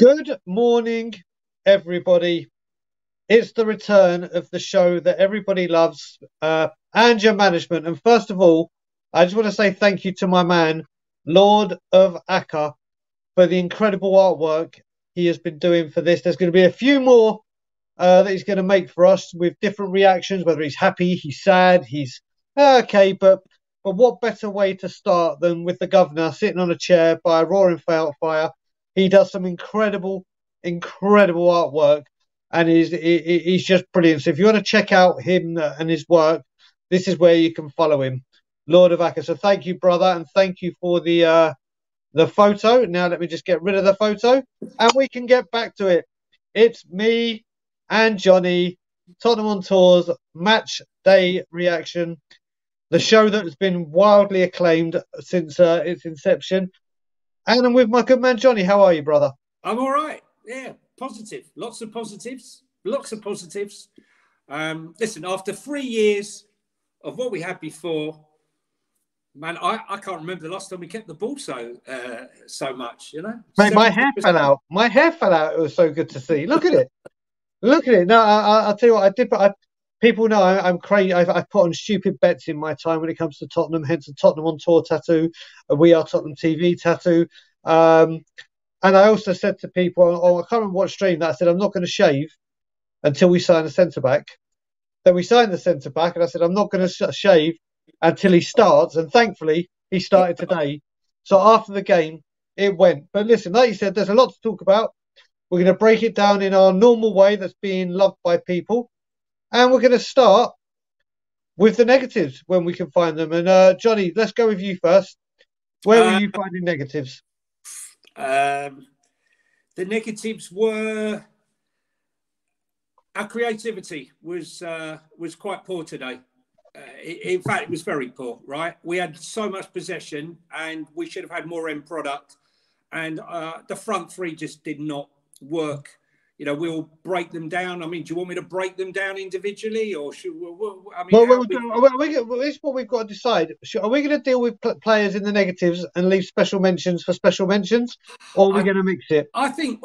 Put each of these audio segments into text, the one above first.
Good morning, everybody. It's the return of the show that everybody loves, Ange-r Management. And first of all, I just want to say thank you to my man, Lord of Acca, for the incredible artwork he has been doing for this. There's going to be a few more that he's going to make for us with different reactions, whether he's happy, he's sad, he's okay. But what better way to start than with the governor sitting on a chair by a roaring fire? He does some incredible artwork, and he's just brilliant. So if you want to check out him and his work, this is where you can follow him, Lord of Acca. So thank you, brother, and thank you for the photo. Now let me just get rid of the photo, and we can get back to it. It's me and Johnny, Tottenham on Tour's match day reaction, the show that has been wildly acclaimed since its inception. And I'm with my good man Johnny. How are you, brother? I'm all right. Yeah, positive. Lots of positives. Listen, after 3 years of what we had before, man, I can't remember the last time we kept the ball so much. You know, mate, my hair fell out. My hair fell out. It was so good to see. Look at it. Look at it. No, I'll tell you what I did. But people know I'm crazy. I've put on stupid bets in my time when it comes to Tottenham. Hence the Tottenham on Tour tattoo, a We Are Tottenham TV tattoo. And I also said to people, I can't remember what stream, that I said I'm not going to shave until we sign a centre back. Then we signed the centre back, and I said I'm not going to shave until he starts. And thankfully, he started today. So after the game, it went. But listen, like you said, there's a lot to talk about. We're going to break it down in our normal way that's being loved by people. And we're going to start with the negatives when we can find them. And Johnny, let's go with you first. Where were you finding negatives? The negatives were our creativity was quite poor today. In fact, it was very poor, right? We had so much possession and we should have had more end product. And the front three just did not work. You know, we'll break them down. I mean, do you want me to break them down individually, or should we? I mean, this is what we've got to decide. Are we going to deal with players in the negatives and leave special mentions for special mentions, or are we going to mix it? I think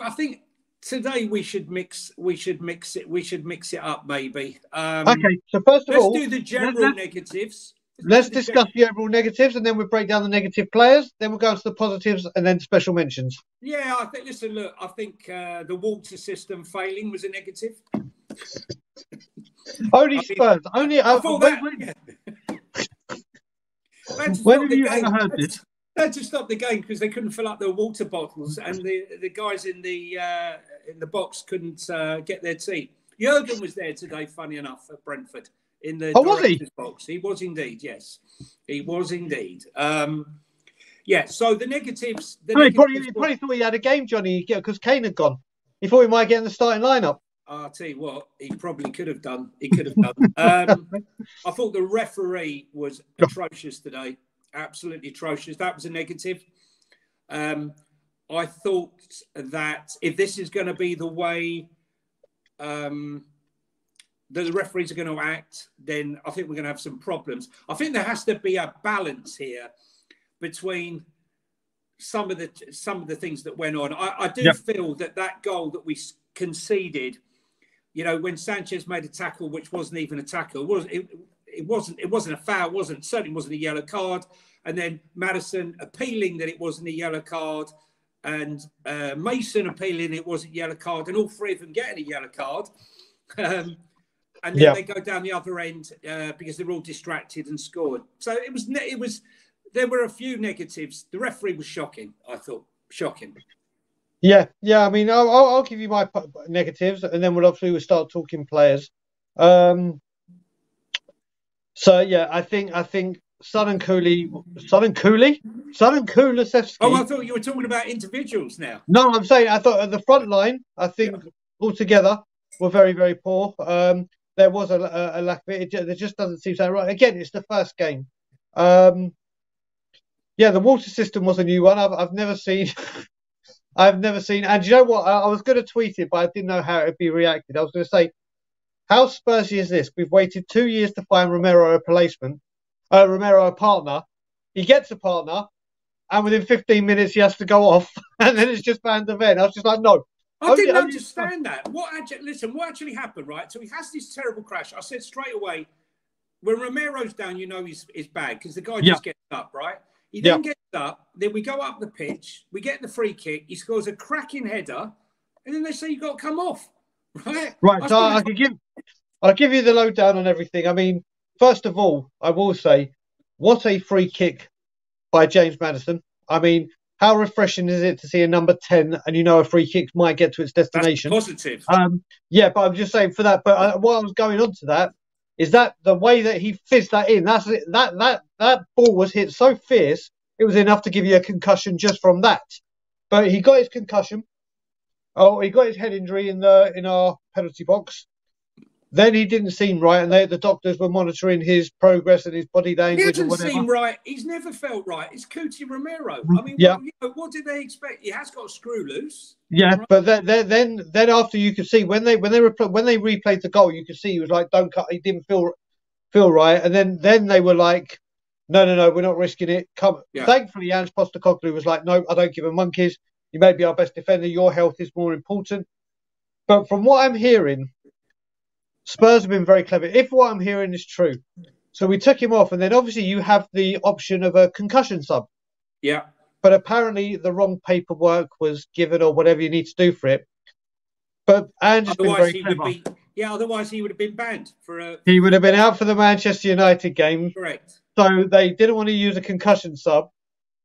today we should mix it up, maybe. Okay. So first of all, let's do the general negatives. Let's discuss the overall negatives, and then we'll break down the negative players. Then we'll go to the positives, and then special mentions. Yeah, I think. Listen, look. I think the water system failing was a negative. Only Spurs. Only. I thought that. When have you ever heard this? They had to stop the game because they couldn't fill up their water bottles, and the guys in the box couldn't get their tea. Jurgen was there today. Funny enough, at Brentford. In the director's box. He was indeed, yes. He was indeed. Yeah, so the negatives... He probably thought he had a game, Johnny, because Kane had gone. He thought he might get in the starting lineup. I'll tell you what, he probably could have done. He could have done. I thought the referee was atrocious today. Absolutely atrocious. That was a negative. I thought that if this is going to be the way... that the referees are going to act, then I think we're going to have some problems. I think there has to be a balance here between some of the things that went on. I do feel that goal that we conceded, you know, when Sanchez made a tackle, which wasn't even a tackle, it wasn't a foul, certainly wasn't a yellow card, and then Maddison appealing that it wasn't a yellow card, and Mason appealing it wasn't a yellow card, and all three of them getting a yellow card. And then they go down the other end because they're all distracted and scored. So it was. There were a few negatives. The referee was shocking. I thought shocking. Yeah. I mean, I'll give you my negatives, and then we'll start talking players. So yeah, I think Son and Kulusevski. Oh, I thought you were talking about individuals now. No, I'm saying I thought the front line. I think altogether were very, very poor. There was a lack of it. It just doesn't seem so right. Again, it's the first game. The water system was a new one. I've never seen. And you know what? I was going to tweet it, but I didn't know how it would be reacted. I was going to say, how Spursy is this? We've waited 2 years to find Romero a partner. He gets a partner, and within 15 minutes he has to go off, and then it's just Van der Ven. I was just like, no. I didn't understand that. What actually happened, right? So he has this terrible crash. I said straight away, when Romero's down, you know he's bad because the guy just gets up, right? He then gets up. Then we go up the pitch. We get the free kick. He scores a cracking header, and then they say you got to come off, right? Right. So I'll give you the lowdown on everything. I mean, first of all, I will say, what a free kick by James Maddison. I mean, how refreshing is it to see a number 10 and you know a free kick might get to its destination? That's positive. Yeah, but I'm just saying for that. But what I was going on to that is that the way that he fizzed that in, that ball was hit so fierce, it was enough to give you a concussion just from that. But he got his concussion. Oh, he got his head injury in our penalty box. Then he didn't seem right, and the doctors were monitoring his progress and his body language. He doesn't seem right. He's never felt right. It's Cuti Romero. I mean, what did they expect? He has got a screw loose. Yeah, right? But then after you could see when they replayed the goal, you could see he was like, "Don't cut." He didn't feel right, and then they were like, "No, we're not risking it." Come. Yeah. Thankfully, Ange Postecoglou was like, "No, I don't give a monkeys. You may be our best defender. Your health is more important." But from what I'm hearing, Spurs have been very clever. If what I'm hearing is true, so we took him off, and then obviously you have the option of a concussion sub. Yeah. But apparently the wrong paperwork was given, or whatever you need to do for it. But Ange has been very clever. Otherwise he would have been banned for a. He would have been out for the Manchester United game. Correct. So they didn't want to use a concussion sub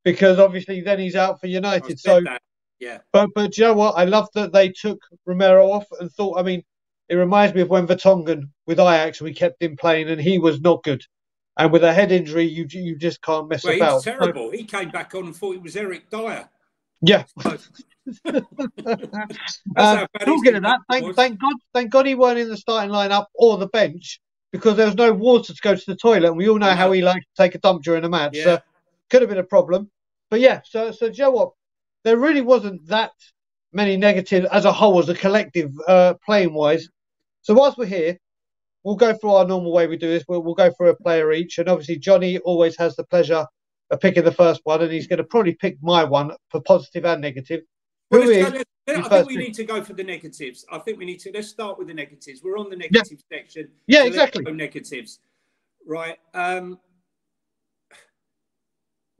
because obviously then he's out for United. So that. Yeah. But do you know what? I love that they took Romero off and thought. I mean, it reminds me of when Vertonghen with Ajax, we kept him playing and he was not good. And with a head injury, you just can't mess about. He was terrible. He came back on and thought he was Eric Dyer. Yeah. Talking of that, thank God he weren't in the starting lineup or the bench because there was no water to go to the toilet, and we all know how he likes to take a dump during a match. Yeah. So could have been a problem. But yeah, so do you know what? There really wasn't that many negatives as a whole, as a collective, playing wise. So whilst we're here, we'll go through our normal way we do this. We'll go through a player each, and obviously Johnny always has the pleasure of picking the first one, and he's going to probably pick my one for positive and negative. Well, I think we need to go for the negatives. I think we need to. Let's start with the negatives. We're on the negative section. Yeah, so exactly. Let's go negatives, right? Well,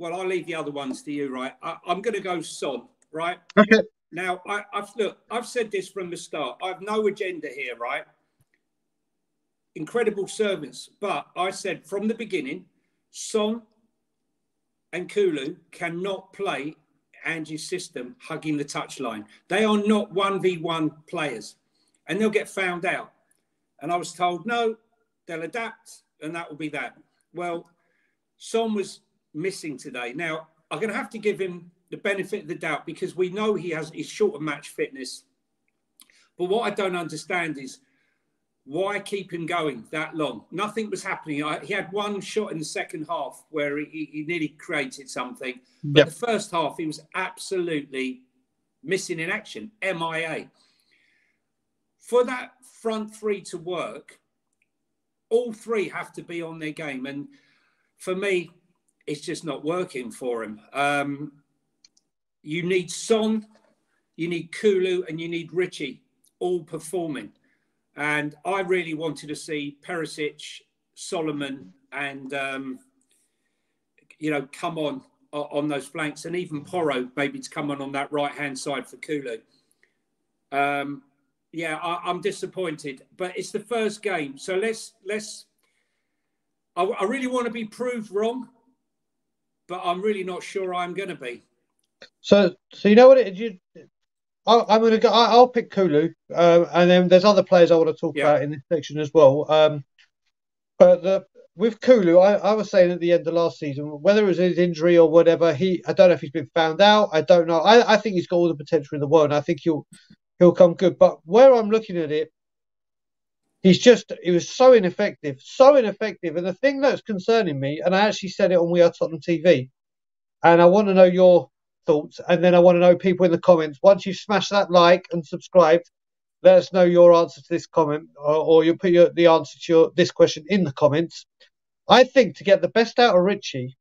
I'll leave the other ones to you, right? I'm going to go Son, right? Okay. Now, I've said this from the start. I have no agenda here, right? Incredible servants, but I said from the beginning, Son and Kulu cannot play Ange's system hugging the touchline. They are not 1v1 players, and they'll get found out. And I was told, no, they'll adapt, and that will be that. Well, Son was missing today. Now, I'm going to have to give him the benefit of the doubt because we know he's short of match fitness. But what I don't understand is why keep him going that long? Nothing was happening. He had one shot in the second half where he nearly created something. But the first half, he was absolutely missing in action, MIA. For that front three to work, all three have to be on their game. And for me, it's just not working for him. You need Son, you need Kulu, and you need Richie all performing. And I really wanted to see Perisic, Solomon, and, come on those flanks, and even Porro maybe to come on that right-hand side for Kulu. I'm disappointed, but it's the first game. So I really want to be proved wrong, but I'm really not sure I'm going to be. So you know what I'm going to go. I'll pick Kulu, and then there's other players I want to talk about in this section as well. With Kulu, I was saying at the end of last season, whether it was his injury or whatever, I don't know if he's been found out. I don't know. I think he's got all the potential in the world, and I think he'll come good. But where I'm looking at it, he was so ineffective. And the thing that's concerning me, and I actually said it on We Are Tottenham TV, and I want to know your thoughts, and then I want to know people in the comments. Once you smash that like and subscribed, let us know your answer to this comment, or you put the answer to this question in the comments. I think to get the best out of Richie,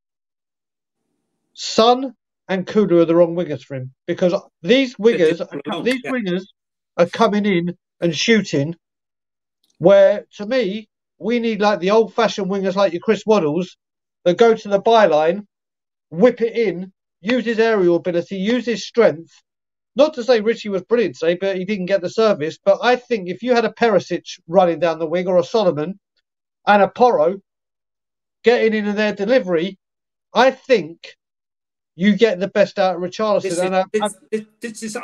Son and Kulu are the wrong wingers for him, because these wingers are coming in and shooting. Where to me, we need like the old-fashioned wingers like your Chris Waddles that go to the byline, whip it in, use his aerial ability, use his strength. Not to say Richie was brilliant today, but he didn't get the service. But I think if you had a Perisic running down the wing, or a Solomon and a Porro getting into their delivery, I think you get the best out of Richarlison.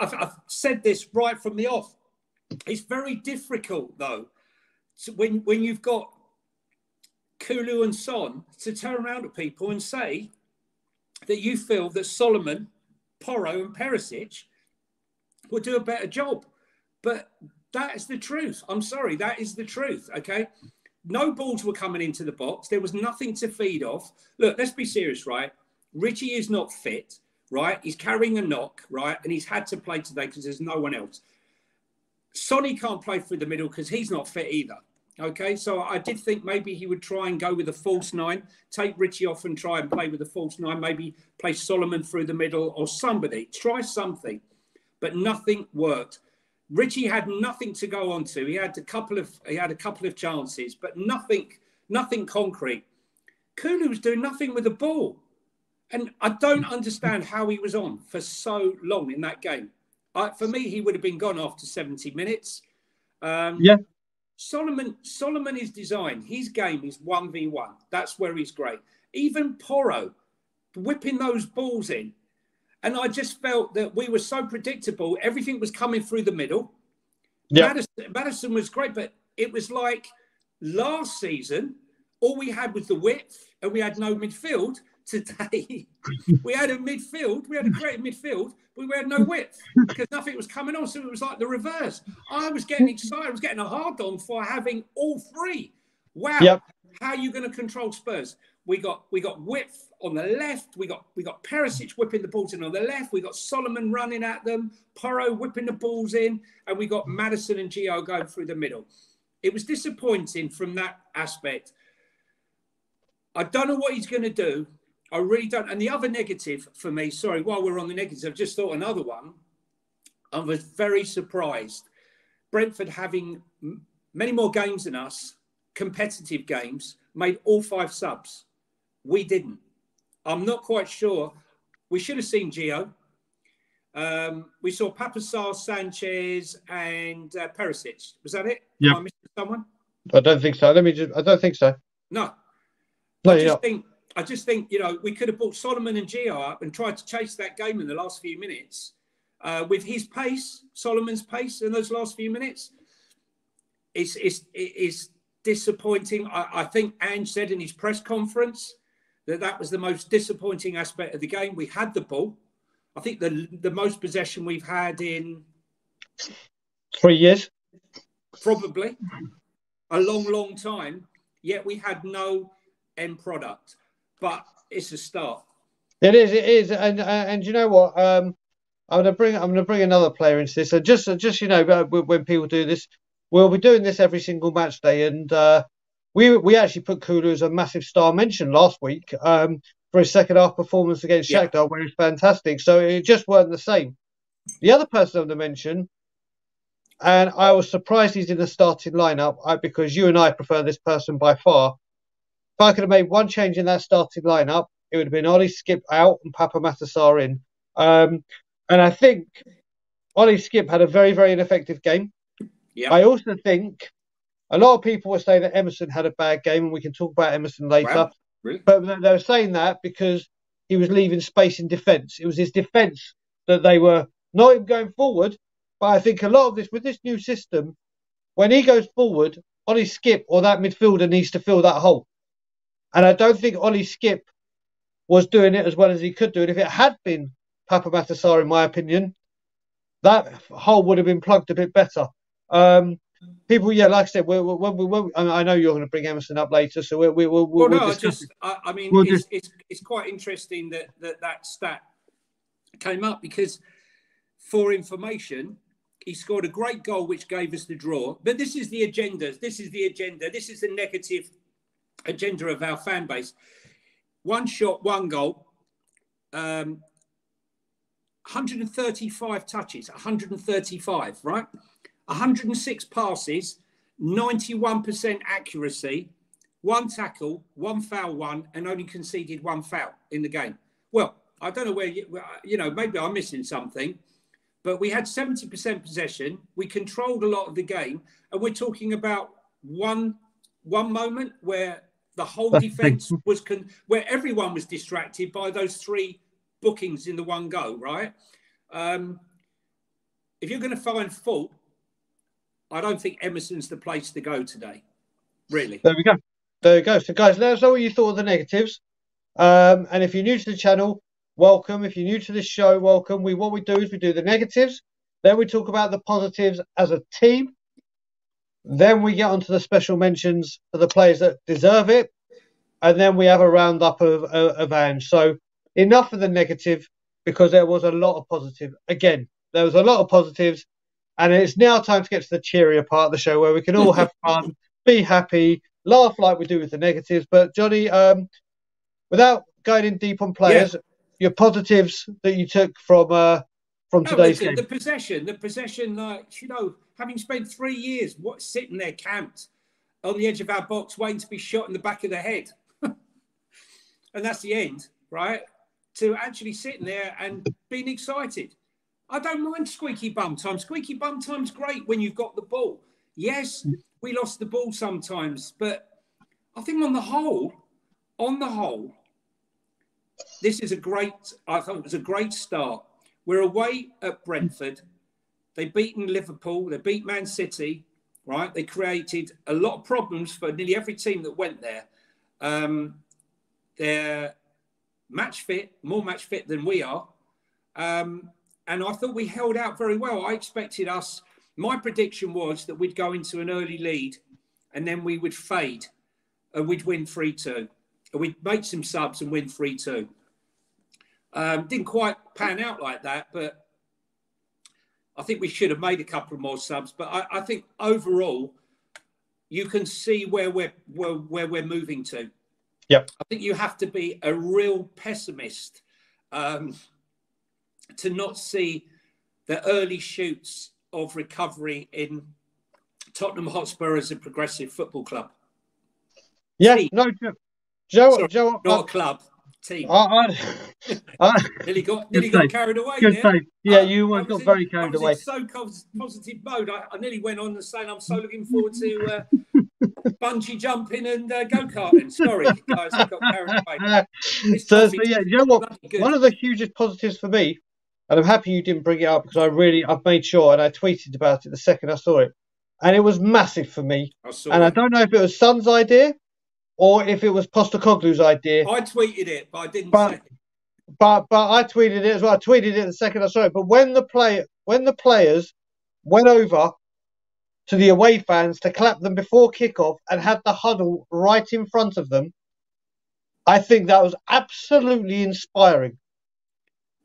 I've said this right from the off. It's very difficult, though, when you've got Kulu and Son to turn around to people and say that you feel that Solomon, Porro and Perisic will do a better job. But that is the truth. I'm sorry, that is the truth, okay? No balls were coming into the box. There was nothing to feed off. Look, let's be serious, right? Richie is not fit, right? He's carrying a knock, right? And he's had to play today because there's no one else. Sonny can't play through the middle because he's not fit either. Okay, so I did think maybe he would try and go with a false nine, take Richie off and try and play with a false nine, maybe play Solomon through the middle or somebody. Try something, but nothing worked. Richie had nothing to go on to. He had a couple of chances, but nothing concrete. Kulu was doing nothing with the ball. And I don't understand how he was on for so long in that game. For me, he would have been gone after 70 minutes. Yeah. Solomon is designed. His game is 1v1. That's where he's great. Even Porro, whipping those balls in. And I just felt that we were so predictable. Everything was coming through the middle. Yeah. Maddison was great, but it was like last season, all we had was the width and we had no midfield. Today, we had a midfield. We had a great midfield, but we had no width because nothing was coming on. So it was like the reverse. I was getting excited. I was getting a hard on for having all three. Wow. Yep. How are you going to control Spurs? We got width on the left. We got Perisic whipping the balls in on the left. We got Solomon running at them. Porro whipping the balls in. And we got Maddison and Gio going through the middle. It was disappointing from that aspect. I don't know what he's going to do. I really don't. And the other negative for me, sorry, while we're on the negatives, I've just thought another one. I was very surprised. Brentford, having many more games than us, competitive games, made all 5 subs. We didn't. I'm not quite sure. We should have seen Gio. We saw Papasar, Sanchez, and Perisic. Was that it? Yeah. Am I missing someone? I don't think so. I don't think so. No. I just think, we could have brought Solomon and Gio up and tried to chase that game in the last few minutes. With his pace, Solomon's pace in those last few minutes, it is disappointing. I think Ange said in his press conference that was the most disappointing aspect of the game. We had the ball. I think the most possession we've had in 3 years. Probably. A long time. Yet we had no end product. But it's a start. It is, and you know what? I'm gonna bring another player into this. And just when people do this, we'll be doing this every single match day. And we actually put Kulu as a massive star mention last week for his second half performance against Shakhtar, where he was fantastic. So it just weren't the same. The other person I'm going to mention, and I was surprised he's in the starting lineup because you and I prefer this person by far. If I could have made one change in that starting lineup, it would have been Ollie Skip out and Papa Matasar in. And I think Ollie Skip had a very, very ineffective game. Yep. I also think a lot of people were saying that Emerson had a bad game, and we can talk about Emerson later. Wow. Really? But they were saying that because he was leaving space in defence. It was his defence that they were not even going forward. But I think a lot of this, with this new system, when he goes forward, Ollie Skip or that midfielder needs to fill that hole. And I don't think Ollie Skip was doing it as well as he could do it. If it had been Papa Matasar, in my opinion, that hole would have been plugged a bit better. People, like I said, I know you're going to bring Emerson up later, so we'll discuss. It's quite interesting that stat came up because, for information, he scored a great goal which gave us the draw. But this is the agenda. This is the negative agenda of our fan base. One shot, one goal. 135 touches, 135, right? 106 passes, 91% accuracy, 1 tackle, 1 foul won, and only conceded 1 foul in the game. Well, I don't know where, maybe I'm missing something, but we had 70% possession. We controlled a lot of the game, and we're talking about one moment where the whole defence was, where everyone was distracted by those 3 bookings in the one go, right? If you're going to find fault, I don't think Emerson's the place to go today, really. There we go. There you go. So, guys, let us know what you thought of the negatives. And if you're new to the channel, welcome. If you're new to this show, welcome. What we do is we do the negatives, then we talk about the positives as a team, then we get onto the special mentions for the players that deserve it, and then we have a roundup of Ange. So enough of the negative, because there was a lot of positive. Again, there was a lot of positives, and it's now time to get to the cheerier part of the show where we can all have fun, be happy, laugh like we do with the negatives. But Johnny, without going in deep on players, your positives that you took from today's game. The possession, having spent 3 years sitting there camped on the edge of our box waiting to be shot in the back of the head. And that's the end, right? To actually sitting there and being excited. I don't mind squeaky bum time. Squeaky bum time's great when you've got the ball. Yes, we lost the ball sometimes, but I think on the whole, I thought it was a great start. We're away at Brentford. They've beaten Liverpool. They beat Man City, right? They created a lot of problems for nearly every team that went there. They're more match fit than we are. And I thought we held out very well. I expected us, my prediction was that we'd go into an early lead and then we would fade and we'd win 3-2. And we'd make some subs and win 3-2. Didn't quite pan out like that, but I think we should have made a couple of more subs. But I think overall, you can see where we're moving to. Yep. I think you have to be a real pessimist to not see the early shoots of recovery in Tottenham Hotspur as a progressive football club. Yeah, team. No, Joe, not a club. Team. Nearly got carried away. Good there. save. Yeah, you got very carried away. I was in so positive mode. I nearly went on to say I'm so looking forward to bungee jumping and go-karting. Sorry, guys, I got carried away. So yeah, you know what? One of the hugest positives for me, and I'm happy you didn't bring it up because I've made sure, and I tweeted about it the second I saw it, and it was massive for me. I don't know if it was Son's idea or if it was Postecoglou's idea. I tweeted it, but I didn't say it. But I tweeted it as well. I tweeted it the second I saw it. But when the players went over to the away fans to clap them before kickoff and had the huddle right in front of them, I think that was absolutely inspiring.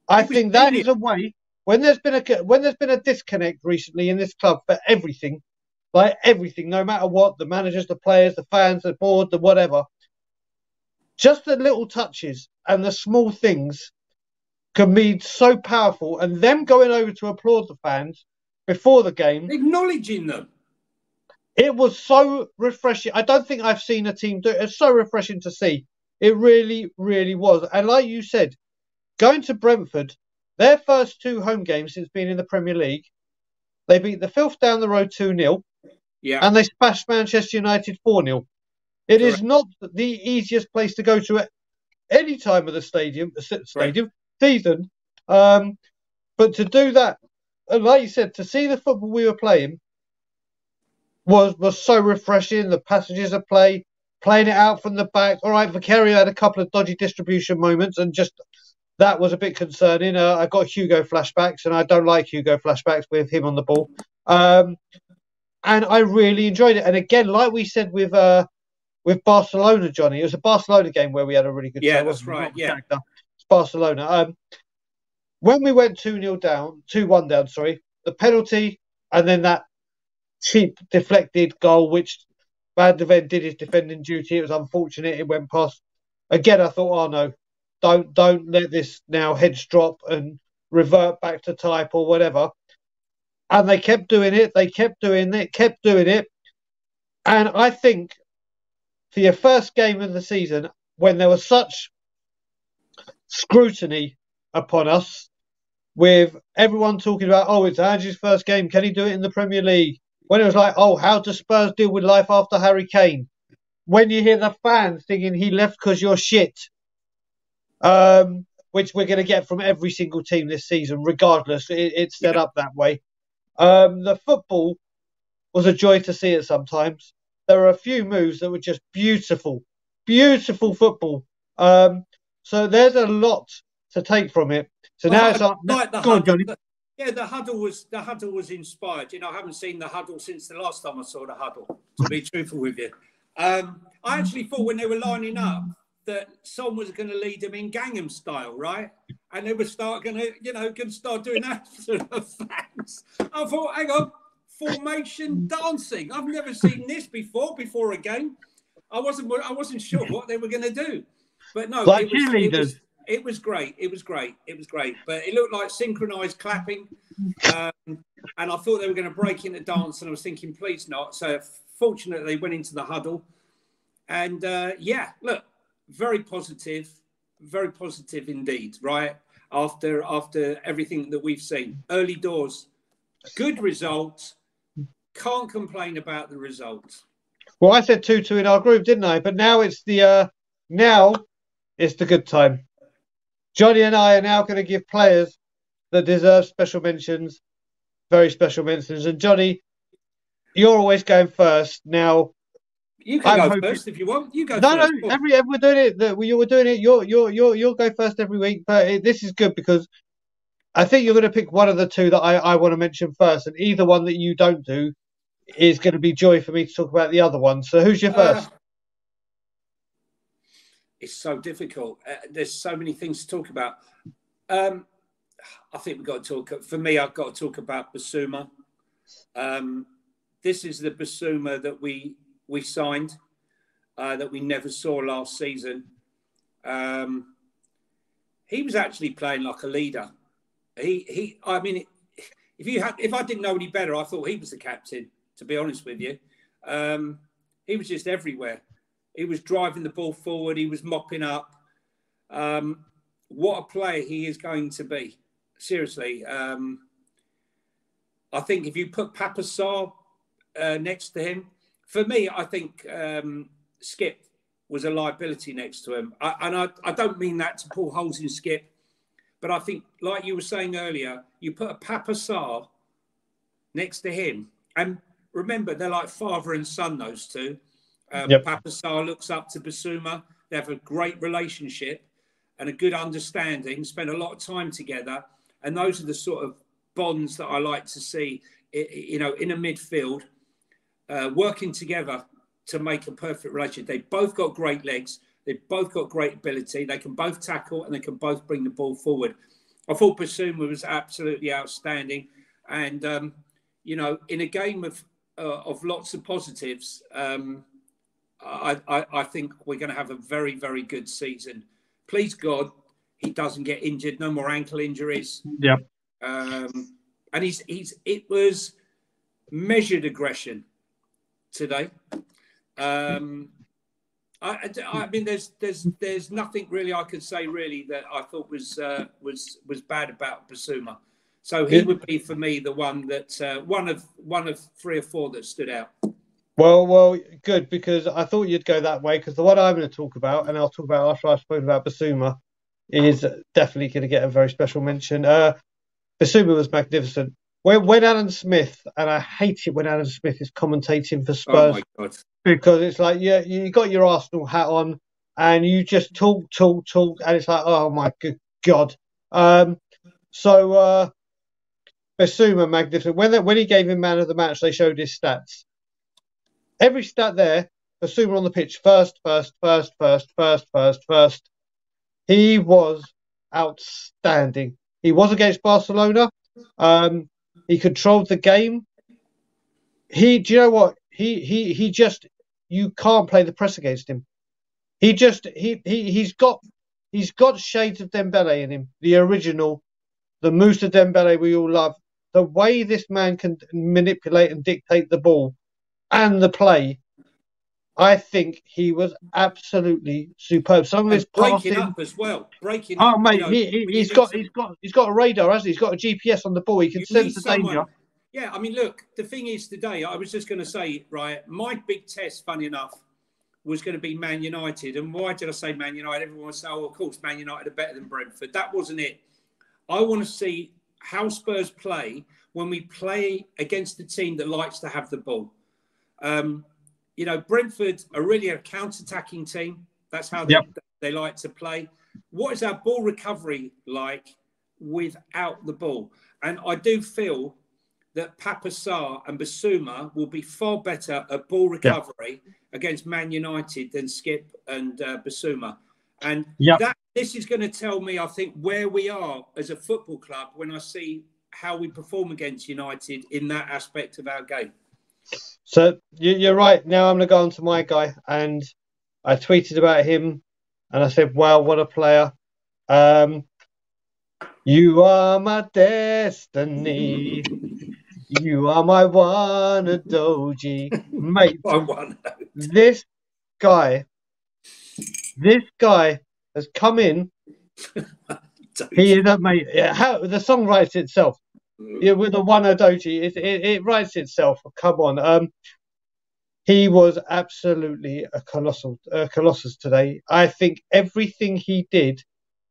I think that is a way when there's been a disconnect recently in this club for everything. Like everything, no matter what, the managers, the players, the fans, the board, the whatever. Just the little touches and the small things can be so powerful. And them going over to applaud the fans before the game. Acknowledging them. It was so refreshing. I don't think I've seen a team do it. It's so refreshing to see. It really, really was. And like you said, going to Brentford, their first 2 home games since being in the Premier League, they beat the filth down the road 2-0. Yeah. And they smashed Manchester United 4-0. It is not the easiest place to go to at any time of the season. But to do that, and like you said, to see the football we were playing was so refreshing. The passages of play, playing it out from the back. All right, Vicario had a couple of dodgy distribution moments, and just that was a bit concerning. I got Hugo flashbacks, and I don't like Hugo flashbacks with him on the ball. And I really enjoyed it. And again, like we said with Barcelona, Johnny, it was a Barcelona game where we had a really good time. Yeah, that's right. Yeah, it's Barcelona. When we went 2-1 down, the penalty, and then that cheap deflected goal, which Van de Ven did his defending duty. It was unfortunate. It went past. Again, I thought, oh no, don't let this now heads drop and revert back to type or whatever. And they kept doing it. They kept doing it. And I think for your first game of the season, when there was such scrutiny upon us, with everyone talking about, oh, it's Ange's first game, can he do it in the Premier League? When it was like, oh, how do Spurs deal with life after Harry Kane? When you hear the fans thinking he left because you're shit, which we're going to get from every single team this season, regardless, it's set up that way. The football was a joy to see it sometimes. There were a few moves that were just beautiful, beautiful football. So there's a lot to take from it. So now it's like the go on, huddle. Johnny. Yeah, the huddle was inspired. You know, I haven't seen the huddle since the last time I saw the huddle, to be truthful with you. I actually thought when they were lining up that Son was going to lead them in Gangnam style, right? And they were going to start doing that to the fans. I thought, hang on, formation dancing. I've never seen this before a game. I wasn't sure what they were going to do, but no, like cheerleaders. It was great. It was great. But it looked like synchronized clapping. And I thought they were going to break into dance, and I was thinking, please not. So fortunately, they went into the huddle. And yeah, look, very positive indeed, right? After everything that we've seen. Early doors, good results. Can't complain about the results. Well, I said 2-2 in our group, didn't I? But now it's the good time. Johnny and I are now going to give players that deserve special mentions, very special mentions. And Johnny, you're always going first. Now, you can go first if you want. You go first. No, we're doing it. You were doing it. You'll go first every week. But this is good because I think you're going to pick one of the two that I want to mention first, and either one that you don't do is going to be joy for me to talk about the other one. So who's your first? It's so difficult. There's so many things to talk about. I think we've got to talk. For me, I've got to talk about Bissouma. This is the Bissouma that we signed, that we never saw last season. He was actually playing like a leader. I mean, if I didn't know any better, I thought he was the captain. To be honest with you, he was just everywhere. He was driving the ball forward. He was mopping up. What a player he is going to be. Seriously. I think if you put Papa Sarr next to him, for me, I think Skip was a liability next to him. I don't mean that to pull holes in Skip, but I think, like you were saying earlier, you put a Papa Sarr next to him. And remember, they're like father and son, those two. Yep. Papa Sarr looks up to Bissouma. They have a great relationship and a good understanding, spend a lot of time together. And those are the sort of bonds that I like to see, in a midfield, working together to make a perfect relationship. They both got great legs. They've both got great ability. They can both tackle and they can both bring the ball forward. I thought Bissouma was absolutely outstanding. And, in a game of lots of positives, I think we're going to have a very, very good season. Please God, he doesn't get injured. No more ankle injuries. Yeah. And it was measured aggression today. I mean, there's nothing really I could say really that I thought was bad about Bissouma. So he would be for me the one that one of 3 or 4 that stood out. Well, good, because I thought you'd go that way, because the one I'm going to talk about, and I'll talk about after I've spoken about Bissouma, is definitely going to get a very special mention. Bissouma was magnificent. When Alan Smith, and I hate it when Alan Smith is commentating for Spurs, oh my God, because it's like, you got your Arsenal hat on, and you just talk, and it's like, oh my good God. So Bissouma, magnificent. When he gave him man of the match, they showed his stats. Every stat there, Bissouma on the pitch, first. He was outstanding. He was against Barcelona. He controlled the game. Do you know what? He just, you can't play the press against him. He's got shades of Dembele in him, the original the Moussa Dembele we all love, the way this man can manipulate and dictate the ball and the play, I think he was absolutely superb. Some of his And breaking passing. up as well. Breaking Oh up, you mate, know, when you he's need got some, a radar, hasn't he? He's got a GPS on the ball. He can you need sense the danger. someone. Yeah, I mean, look, the thing is today, I was just going to say, right, my big test, funny enough, was going to be Man United. And why did I say Man United? Everyone would say, oh, of course, Man United are better than Brentford. That wasn't it. I want to see how Spurs play when we play against a team that likes to have the ball. You know, Brentford are really a counter-attacking team. That's how they like to play. What is our ball recovery like without the ball? And I do feel that Papa Sarr and Basuma will be far better at ball recovery against Man United than Skip and Basuma. And this is going to tell me, I think, where we are as a football club when I see how we perform against United in that aspect of our game. So you're right. Now I'm going to go on to my guy. And I tweeted about him and I said, wow, what a player. You are my destiny. You are my one Adoji. Mate, this guy has come in. He is a mate. How the song writes itself. Yeah, with the one Adoji, it writes itself. Come on. He was absolutely a colossus today. I think everything he did,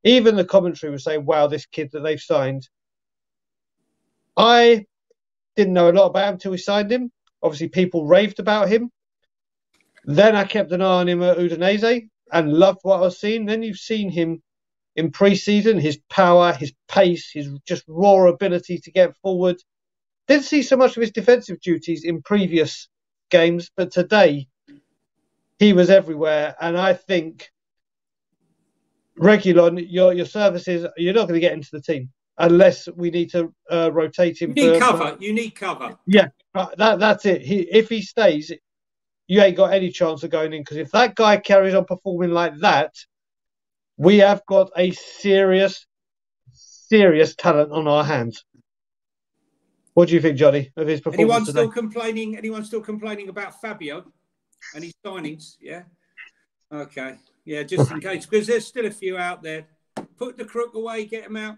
even the commentary was saying, wow, this kid that they've signed. I didn't know a lot about him until we signed him. Obviously, people raved about him. Then I kept an eye on him at Udinese and loved what I was seeing. Then you've seen him in pre-season, his power, his pace, his just raw ability to get forward. Didn't see so much of his defensive duties in previous games, but today he was everywhere. And I think Reguilon, your services, you're not going to get into the team unless we need to rotate him. You need cover. Yeah, that's it. If he stays, you ain't got any chance of going in, because if that guy carries on performing like that, we have got a serious talent on our hands. What do you think, Johnny, of his performance today? Anyone still complaining about Fabio and his signings? Yeah. Okay. Yeah, just in case, because there's still a few out there. Put the crook away, get them out.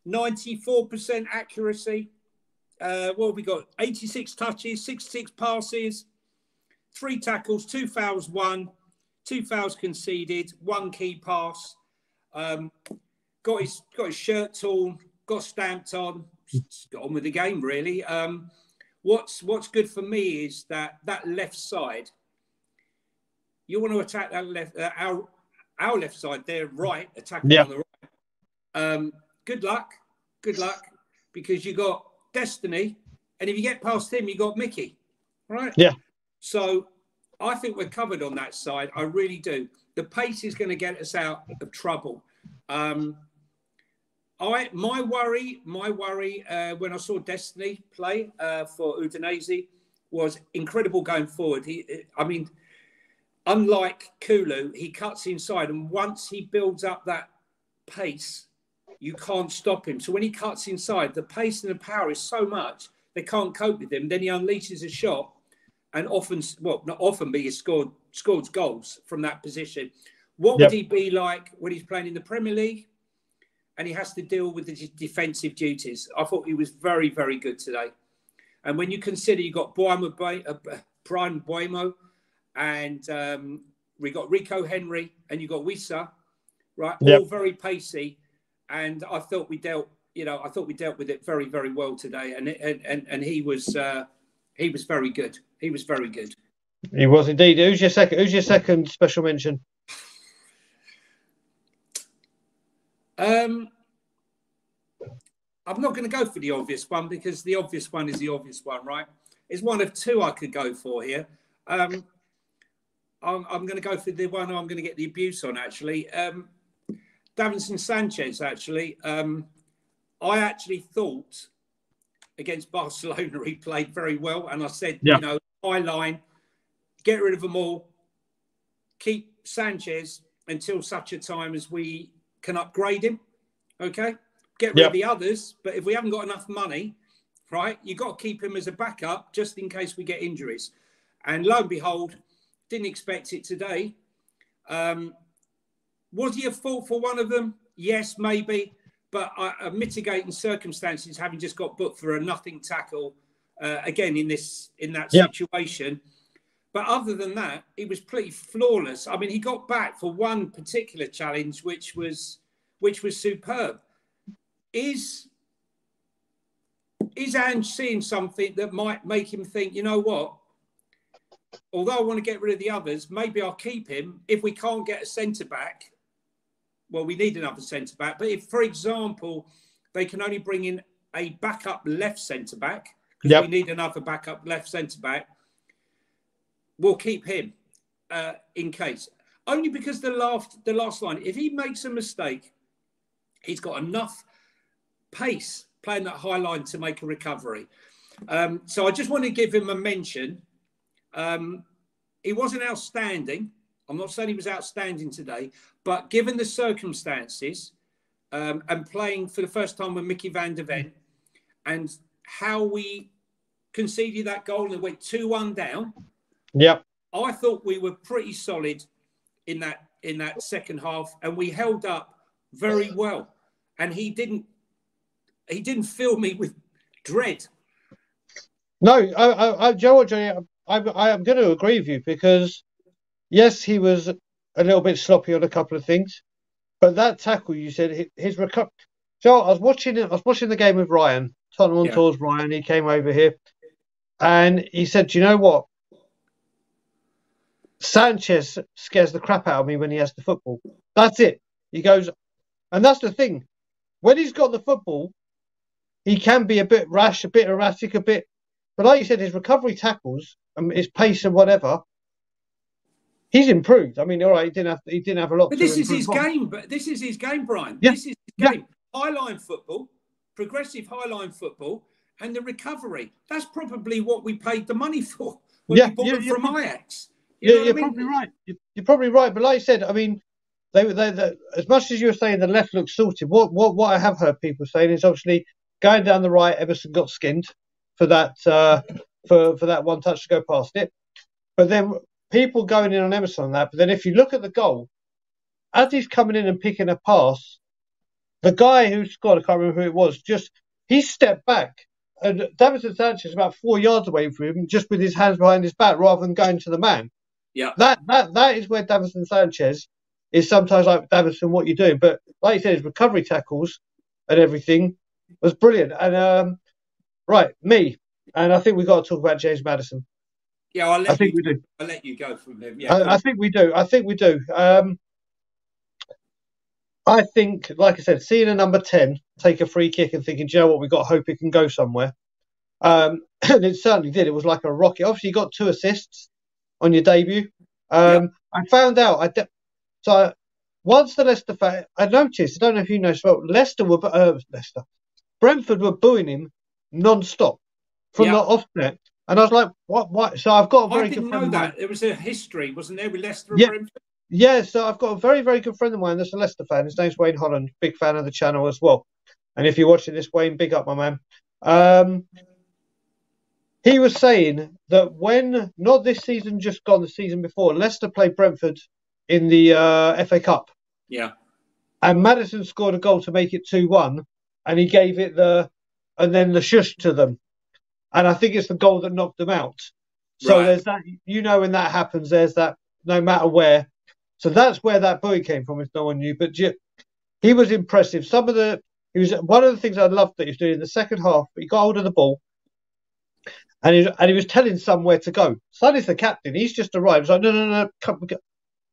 94% accuracy. What have we got? 86 touches, 66 passes, 3 tackles, 2 fouls won, 2 fouls conceded, 1 key pass. Got his shirt torn, got stamped on. Just got on with the game, really. What's good for me is that left side. You want to attack that left, our left side. They're right, attacking on the right. Good luck, because you got Destiny, and if you get past him, you got Mickey, right? Yeah. So I think we're covered on that side. I really do. The pace is going to get us out of trouble. My worry when I saw Destiny play for Udinese was incredible going forward. Unlike Kulu, he cuts inside, and once he builds up that pace, you can't stop him. So when he cuts inside, the pace and the power is so much they can't cope with him. Then he unleashes a shot, and not often, but he scores goals from that position. What would he be like when he's playing in the Premier League and he has to deal with the defensive duties? I thought he was very, very good today. And when you consider you got Brian Buemo, and we got Rico Henry, and you got Wissa, right? All very pacey. And I thought we dealt with it very, very well today. And he was very good. He was very good. He was indeed. Who's your second special mention? I'm not going to go for the obvious one, because the obvious one is the obvious one, right? It's one of two I could go for here. I'm going to go for the one I'm going to get the abuse on, actually. Davinson Sanchez, actually. I actually thought against Barcelona he played very well. And I said, high line, get rid of them all, keep Sanchez until such a time as we can upgrade him. Okay? get rid of the others. But if we haven't got enough money, right, you've got to keep him as a backup just in case we get injuries. And lo and behold, didn't expect it today. Was he at fault for one of them? Yes, maybe. But mitigating circumstances, having just got booked for a nothing tackle, again, in that situation. But other than that, he was pretty flawless. I mean, he got back for one particular challenge, which was superb. Is Ange seeing something that might make him think, you know what? Although I want to get rid of the others, maybe I'll keep him. If we can't get a centre-back, well, we need another centre-back. But if, for example, they can only bring in a backup left centre-back, because we need another backup left centre-back, we'll keep him in case. Only because the last line, if he makes a mistake, he's got enough pace playing that high line to make a recovery. So I just want to give him a mention. He wasn't outstanding. I'm not saying he was outstanding today, but given the circumstances and playing for the first time with Mickey van der Ven and how we conceded that goal and went 2-1 down, I thought we were pretty solid in that second half, and we held up very well. And he didn't fill me with dread. No, Joe or Johnny, I am going to agree with you, because yes, he was a little bit sloppy on a couple of things, but that tackle you said, his recovery. So I was watching the game with Ryan, Tottenham on Tours. Ryan, he came over here, and he said, "Do you know what? Sanchez scares the crap out of me when he has the football. That's it." He goes, and that's the thing. When he's got the football, he can be a bit rash, a bit erratic, but like you said, his recovery tackles, his pace and whatever, he's improved. I mean, all right, he didn't have a lot. But this is his game. But this is his game, Brian. Yeah. This is his game. High-line football, progressive high-line football, and the recovery. That's probably what we paid the money for when we bought them from Ajax. You're probably right. You're probably right. But like you said, I mean, they as much as you were saying the left looks sorted, what I have heard people saying is obviously going down the right, Emerson got skinned for that for that one touch to go past it. But then people going in on Emerson on that. But then if you look at the goal, as he's coming in and picking a pass, the guy who scored, I can't remember who it was, he stepped back. And Davinson Sanchez about 4 yards away from him, just with his hands behind his back, rather than going to the man. Yeah, that is where Davinson Sanchez is sometimes like, Davinson, what you're doing. But like you said, his recovery tackles and everything was brilliant. And me, and I think we've got to talk about James Maddison. Yeah, I think we do. I'll let you go from him. Yeah, I think we do. I think, like I said, seeing a number 10 take a free kick and thinking, do you know what, we've got to hope it can go somewhere. And it certainly did. It was like a rocket. Obviously, you got 2 assists on your debut. I found out. Once the Leicester fan, I noticed, I don't know if you know as well, Brentford were booing him non-stop from the offset. And I was like, what? So I've got a very good friend of mine. I didn't know that. There was a history, wasn't there, with Leicester and Brentford? Yeah, so I've got a very, very good friend of mine that's a Leicester fan. His name's Wayne Holland, big fan of the channel as well. And if you're watching this, Wayne, big up, my man. He was saying that when, not this season, just gone, the season before, Leicester played Brentford in the FA Cup. Yeah. And Maddison scored a goal to make it 2-1, and he gave it the shush to them. And I think it's the goal that knocked them out. So there's that, when that happens, there's that no matter where. So that's where that booing came from, if no one knew. But he was impressive. One of the things I loved that he was doing in the second half, he got hold of the ball and he was telling Son where to go. Son is the captain. He's just arrived. He was like, no.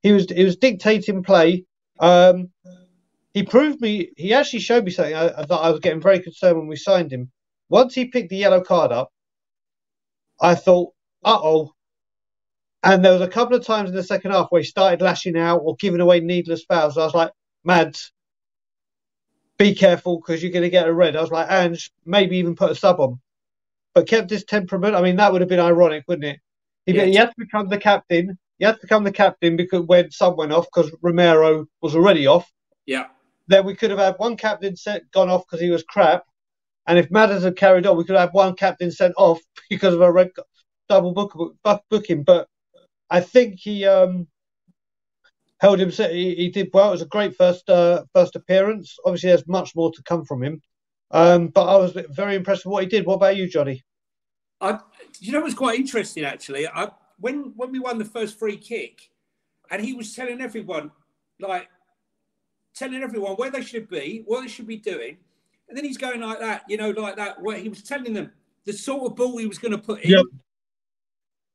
He was dictating play. He actually showed me something that I was getting very concerned when we signed him. Once he picked the yellow card up, I thought, uh-oh. And there was a couple of times in the second half where he started lashing out or giving away needless fouls. I was like, Mads, be careful because you're going to get a red. I was like, Ange, maybe even put a sub on. But kept his temperament. I mean, that would have been ironic, wouldn't it? He had to become the captain. He had to become the captain because when Son went off, because Romero was already off. Yeah. then we could have had one captain gone off because he was crap. And if Madders had carried on, we could have had one captain sent off because of a red double booking. But I think he held him. He did well. It was a great first appearance. Obviously, there's much more to come from him. But I was very impressed with what he did. What about you, Johnny? You know, it was quite interesting actually. When we won the first free kick, and he was telling everyone where they should be, what they should be doing, and then he's going like that, like that. Where he was telling them the sort of ball he was going to put in. Yep.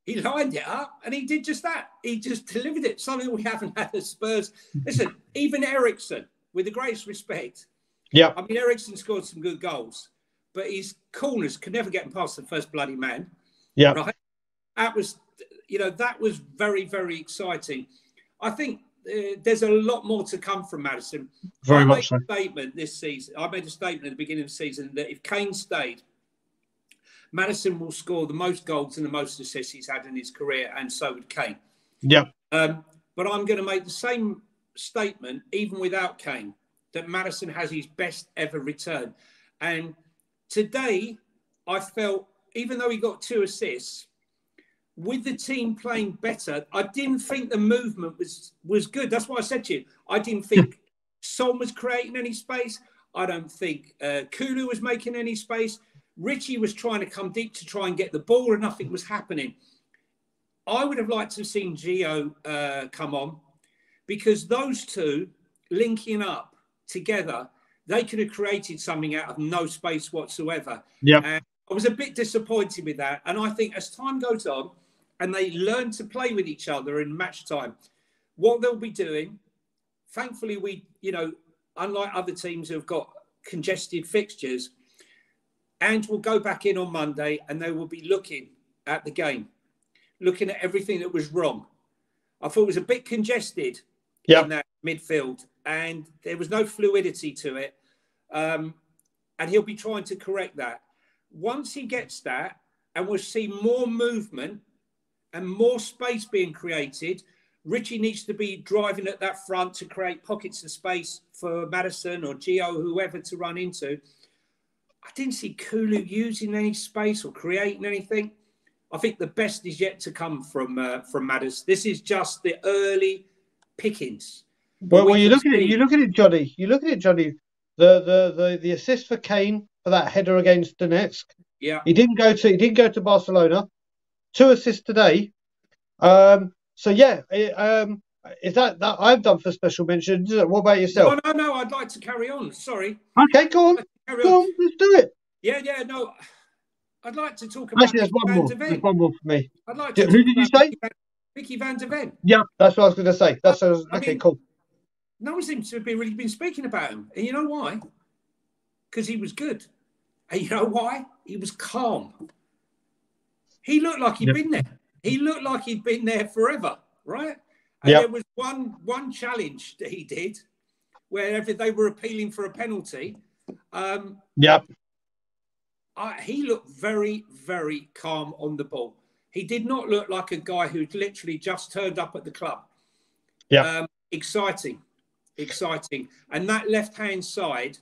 He lined it up, and he did just that. He just delivered it. Something we haven't had at Spurs. Listen, even Eriksen, with the greatest respect. Yeah. I mean, Eriksen scored some good goals, but his corners could never get him past the first bloody man. Yeah. Right. That was very, very exciting. I think there's a lot more to come from Maddison. Very much so. I made a statement this season. I made a statement at the beginning of the season that if Kane stayed, Maddison will score the most goals and the most assists he's had in his career, and so would Kane. Yeah. But I'm going to make the same statement, even without Kane, that Maddison has his best ever return. And today, I felt, even though he got 2 assists, with the team playing better, I didn't think the movement was good. That's what I said to you. I didn't think Son was creating any space. I don't think Kulu was making any space. Richie was trying to come deep to try and get the ball, and nothing was happening. I would have liked to have seen Gio come on, because those two linking up together, they could have created something out of no space whatsoever. Yeah. And I was a bit disappointed with that. And I think as time goes on and they learn to play with each other in match time, what they'll be doing, thankfully, unlike other teams who have got congested fixtures, Ange will go back in on Monday and they will be looking at the game, looking at everything that was wrong. I thought it was a bit congested in that midfield, and there was no fluidity to it. And he'll be trying to correct that. Once he gets that, and we'll see more movement and more space being created, Richie needs to be driving at that front to create pockets of space for Maddison or Gio, whoever, to run into. I didn't see Kulu using any space or creating anything. I think the best is yet to come from Maddison. This is just the early pickings. Well, you look at it, Johnny. You look at it, Johnny. The assist for Kane for that header against Donetsk. Yeah. He didn't go to Barcelona. 2 assists today. So yeah, is that I've done for special mention? What about yourself? No. I'd like to carry on. Sorry. Okay, go on. Go on. Let's do it. Yeah. No, I'd like to talk about. Actually, there's one more for me. I'd like to. Who did you say? Mickey van de Ven. Yeah, that's what I was going to say. Okay, cool. No one seems to have really been speaking about him, and you know why? Because he was good, and you know why? He was calm. He looked like he'd been there. He looked like he'd been there forever, right? And there was one challenge that he did, wherever they were appealing for a penalty. He looked very, very calm on the ball. He did not look like a guy who'd literally just turned up at the club. Yeah. Exciting. And that left-hand side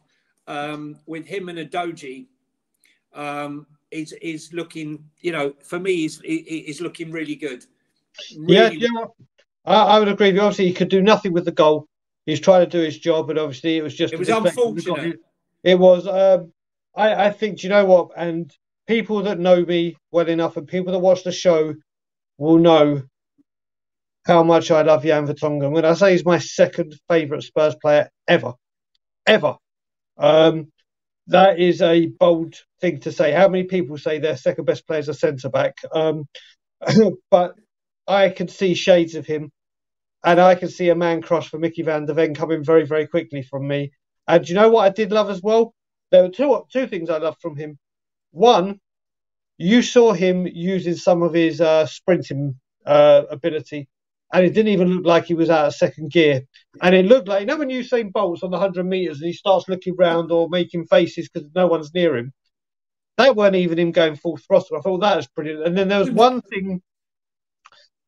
with him and Adoji is looking, for me, is looking really good. I would agree with you. Obviously, he could do nothing with the goal. He's trying to do his job, but obviously it was unfortunate. It was. I think, do you know what? And people that know me well enough and people that watch the show will know how much I love Jan Vertonghen. When I say he's my second favourite Spurs player ever. That is a bold thing to say. How many people say their second best player is a centre-back? But I can see shades of him, and I can see a man crush for Mickey van de Ven coming very, very quickly from me. And do you know what I did love as well? There were two things I loved from him. One, you saw him using some of his sprinting ability, and it didn't even look like he was out of second gear. And it looked like, when Usain Bolt's on the 100 metres and he starts looking round or making faces because no one's near him, that weren't even him going full throttle. I thought that was brilliant. And then there was one thing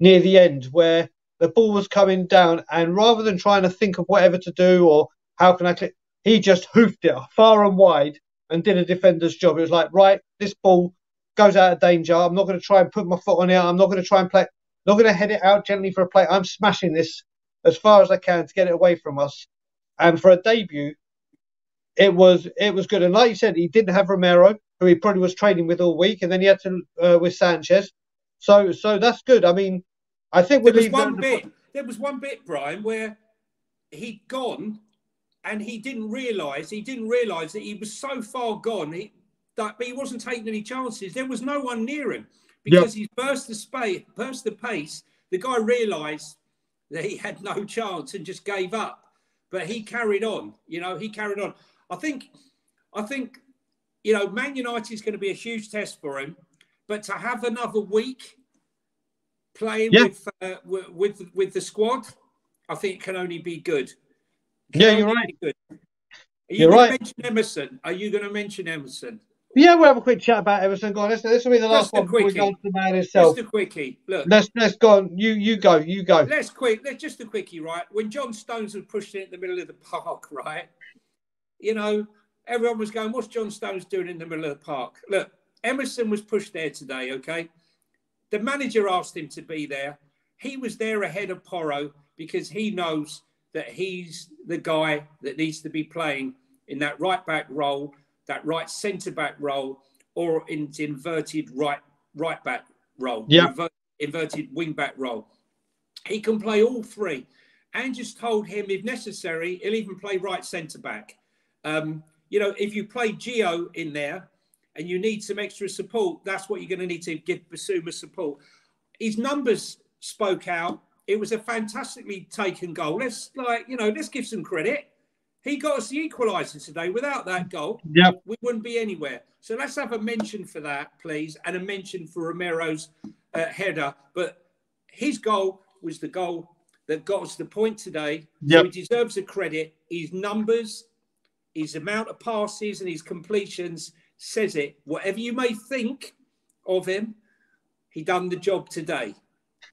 near the end where the ball was coming down, and rather than trying to think of whatever to do or how can I click? He just hoofed it far and wide and did a defender's job. It was like, right, this ball goes out of danger. I'm not going to try and put my foot on it. I'm not going to try and play. Not going to head it out gently for a play. I'm smashing this as far as I can to get it away from us. And for a debut, it was good. And like you said, he didn't have Romero, who he probably was training with all week, and then he had to with Sanchez. So that's good. I mean, I think we'll leave There was one bit, Brian, where he'd gone and he didn't realise that he was so far gone but he wasn't taking any chances. There was no one near him because he burst the pace. The guy realised that he had no chance and just gave up. But he carried on. He carried on. I think Man United is going to be a huge test for him. But to have another week playing with the squad, I think it can only be good. You're right. Good. Are you going to mention Emerson? Are you going to mention Emerson? Yeah, we'll have a quick chat about Emerson. Go on. This will be the last one before we go on to the man himself. Just a quickie. Look. Let's go on. You go. Let's just a quickie, right? When John Stones was pushing it in the middle of the park, right? Everyone was going, what's John Stones doing in the middle of the park? Look, Emerson was pushed there today, okay? The manager asked him to be there. He was there ahead of Porro because he knows that he's the guy that needs to be playing in that right back role, that right centre back role, or in inverted right back role, inverted wing back role. He can play all three. And just told him, if necessary, he'll even play right centre back. If you play Gio in there and you need some extra support, that's what you're going to need to give Basuma support. His numbers spoke out. It was a fantastically taken goal. Let's give some credit. He got us the equaliser today. Without that goal, we wouldn't be anywhere. So let's have a mention for that, please, and a mention for Romero's header. But his goal was the goal that got us the point today. So he deserves the credit. His numbers, his amount of passes and his completions says it. Whatever you may think of him, he done the job today.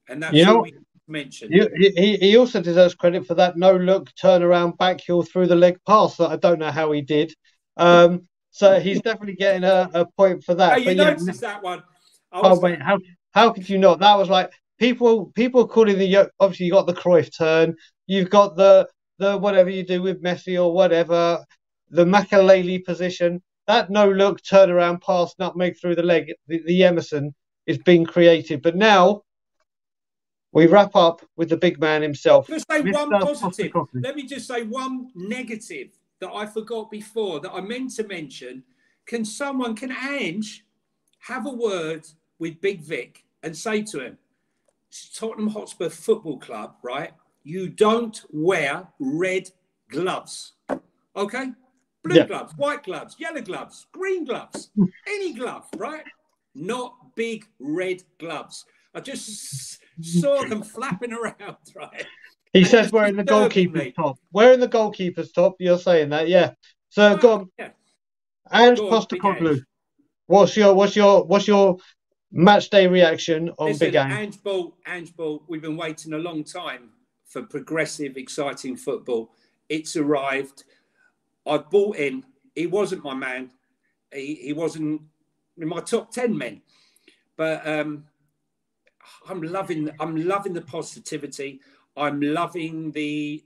And that's all we mentioned. He also deserves credit for that no-look turnaround backheel through the leg pass that I don't know how he did. So he's definitely getting a point for that. Oh, you noticed that one. Mate, how could you not? That was like people calling obviously you got the Cruyff turn, you've got the whatever you do with Messi or whatever, the Makelele position. That no-look turnaround pass nutmeg through the leg, the Emerson is being created. But now we wrap up with the big man himself. Let's say one positive. Let me just say one negative that I forgot before that I meant to mention. Can Ange have a word with Big Vic and say to him, Tottenham Hotspur Football Club, right? You don't wear red gloves. Okay? Blue gloves, white gloves, yellow gloves, green gloves, any glove, right? Not big red gloves. I just saw them flapping around, right? He says wearing the goalkeeper's top. Wearing the goalkeeper's top, you're saying that, yeah. So go on. Yeah. Ange Postecoglou. What's your match day reaction on Big Ange? Ange Ball, we've been waiting a long time for progressive, exciting football. It's arrived. I bought in. He wasn't my man. He wasn't in my top 10 men. But I'm loving the positivity. I'm loving the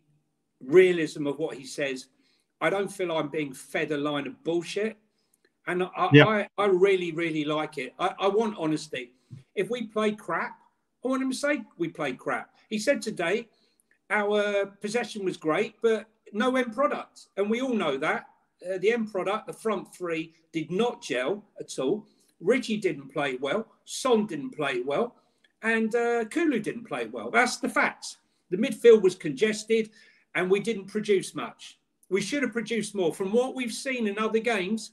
realism of what he says. I don't feel I'm being fed a line of bullshit. And I really, really like it. I want honesty. If we play crap, I want him to say we played crap. He said today our possession was great, but no end product. And we all know that. The end product, the front three, did not gel at all. Richie didn't play well. Son didn't play well. And Kulu didn't play well. That's the facts. The midfield was congested and we didn't produce much. We should have produced more. From what we've seen in other games,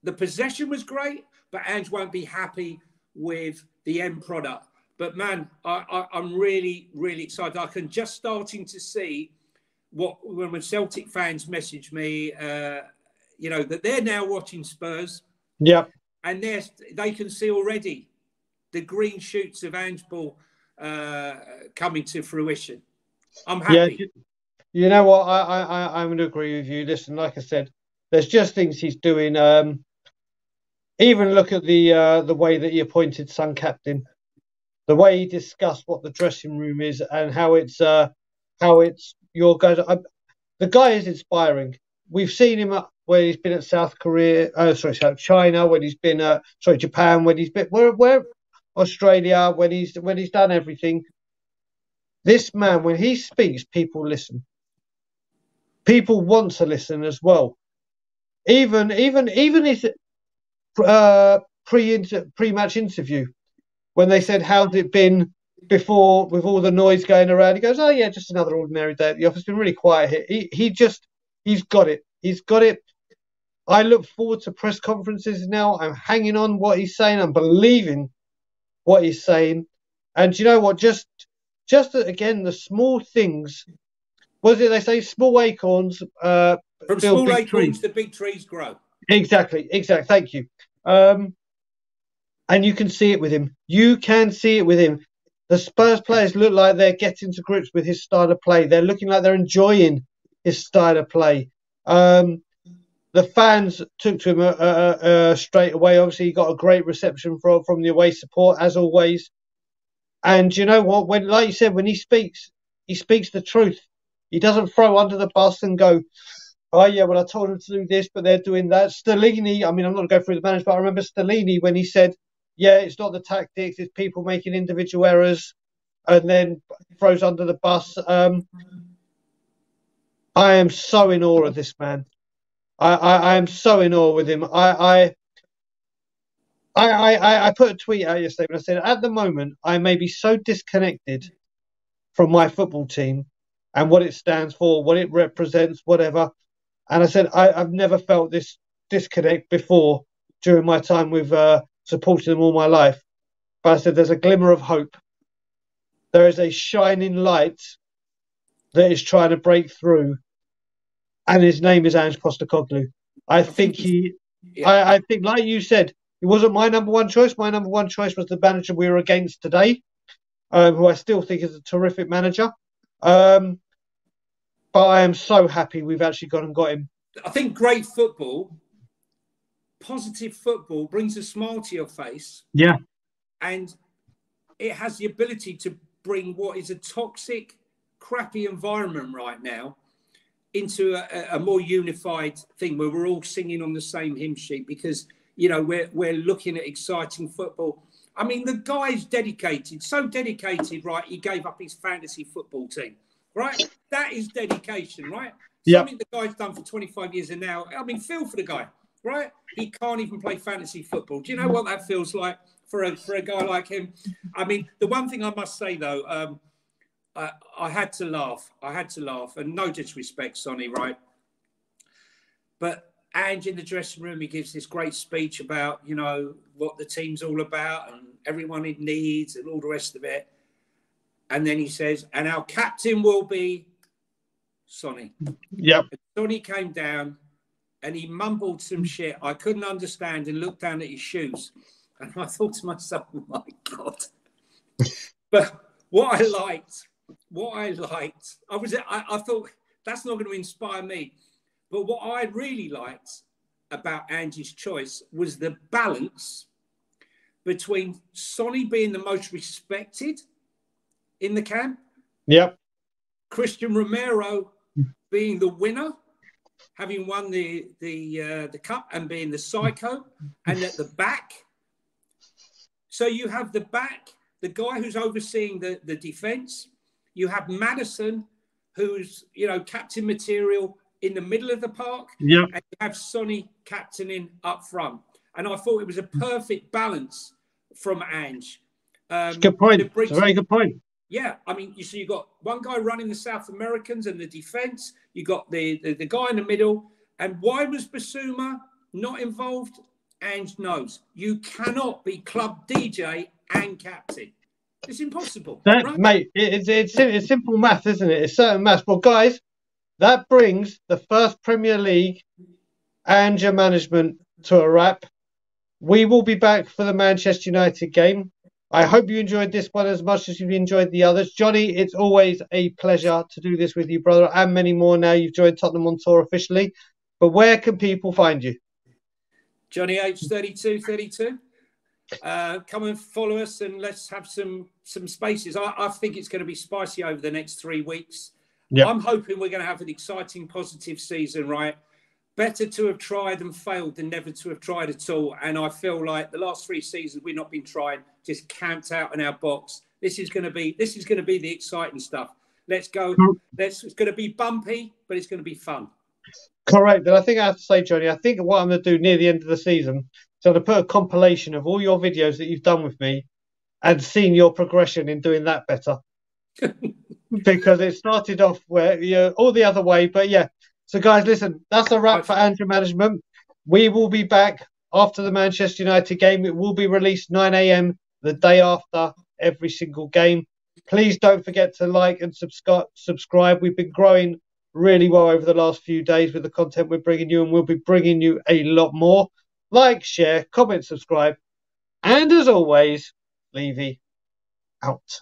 the possession was great, but Ange won't be happy with the end product. But man, I'm really, really excited. I can just starting to see when Celtic fans message me, that they're now watching Spurs. Yeah. And they can see already the green shoots of Ange Ball coming to fruition. I'm happy. You know what? I'm going to agree with you. Listen, like I said, there's just things he's doing. Even look at the way that he appointed Sun Captain, the way he discussed what the dressing room is and how it's your guys. The guy is inspiring. We've seen him where he's been at South Korea, South China, when he's been Japan, when he's been where Australia, when he's done everything. This man, when he speaks, people listen. People want to listen as well. Even his pre-match interview, when they said how's it been before with all the noise going around, he goes, "Oh yeah, just another ordinary day at the office. It's been really quiet here." He's got it. He's got it. I look forward to press conferences now. I'm hanging on what he's saying. I'm believing what he's saying. And you know what? Just again, the small things. What is it they say? Small acorns from small acorns to big trees grow. Exactly. Thank you. And you can see it with him. You can see it with him. The Spurs players look like they're getting to grips with his style of play. They're looking like they're enjoying his style of play. The fans took to him straight away. Obviously, he got a great reception from the away support, as always. And you know what? When, like you said, when he speaks the truth. He doesn't throw under the bus and go, "Oh yeah, well I told them to do this, but they're doing that." Stellini, I mean, I'm not going to go through the management, but I remember Stellini when he said, "Yeah, it's not the tactics, it's people making individual errors," and then throws under the bus. I am so in awe of this man. I am so in awe with him. I put a tweet out yesterday and I said, at the moment, I may be so disconnected from my football team and what it stands for, what it represents, whatever. And I said, I've never felt this disconnect before during my time with supporting them all my life. But I said, there's a glimmer of hope. There is a shining light that is trying to break through. And his name is Ange Postecoglou. I think, like you said, he wasn't my number one choice. My number one choice was the manager we were against today, who I still think is a terrific manager. But I am so happy we've actually gone and got him. I think great football, positive football, brings a smile to your face. Yeah. And it has the ability to bring what is a toxic, crappy environment right now into a more unified thing where we're all singing on the same hymn sheet because, you know, we're looking at exciting football. I mean, the guy's dedicated, so dedicated, right? He gave up his fantasy football team, right? That is dedication, right? Yep. Something the guy's done for 25 years and now, I mean, feel for the guy, right? He can't even play fantasy football. Do you know what that feels like for a guy like him? I mean, the one thing I must say, though, I had to laugh. And no disrespect, Sonny, right? But Ange in the dressing room, he gives this great speech about, you know, what the team's all about and everyone it needs and all the rest of it. And then he says, and our captain will be Sonny. Yep. And Sonny came down and he mumbled some shit I couldn't understand and looked down at his shoes. And I thought to myself, oh my God. But what I liked, I thought that's not going to inspire me. But what I really liked about Ange's choice was the balance between Sonny being the most respected in the camp. Yep. Christian Romero being the winner, having won the cup and being the psycho, and at the back. So you have the back, the guy who's overseeing the defense. You have Maddison, who's, you know, captain material in the middle of the park. Yep. And you have Sonny captaining up front. And I thought it was a perfect balance from Ange. Good point. It's a very good point. Yeah, I mean, you got one guy running the South Americans and the defense. You got the guy in the middle. And why was Basuma not involved? Ange knows. You cannot be club DJ and captain. It's impossible. Right? Mate, it's simple math, isn't it? It's certain maths. Well, guys, that brings the first Premier League Ange management to a wrap. We will be back for the Manchester United game. I hope you enjoyed this one as much as you've enjoyed the others. Johnny, it's always a pleasure to do this with you, brother, and many more now you've joined Tottenham on Tour officially. But where can people find you? Johnny H 3232. Come and follow us and let's have some spaces. I think it's going to be spicy over the next 3 weeks. Yep. I'm hoping we're going to have an exciting, positive season, right? Better to have tried and failed than never to have tried at all. And I feel like the last 3 seasons we've not been trying, just camped out in our box. This is going to be the exciting stuff. Let's go. It's going to be bumpy, but it's going to be fun. Correct. And I think I have to say, Johnny, I think what I'm going to do near the end of the season, so I'm going to put a compilation of all your videos that you've done with me and seen your progression in doing that better. Because it started off where you're all the other way. But yeah. So guys, listen, that's a wrap for Ange-r Management. We will be back after the Manchester United game. It will be released 9 a.m. the day after every single game. Please don't forget to like and subscribe. We've been growing really well over the last few days with the content we're bringing you, and we'll be bringing you a lot more. Like, share, comment, subscribe. And as always, Levy out.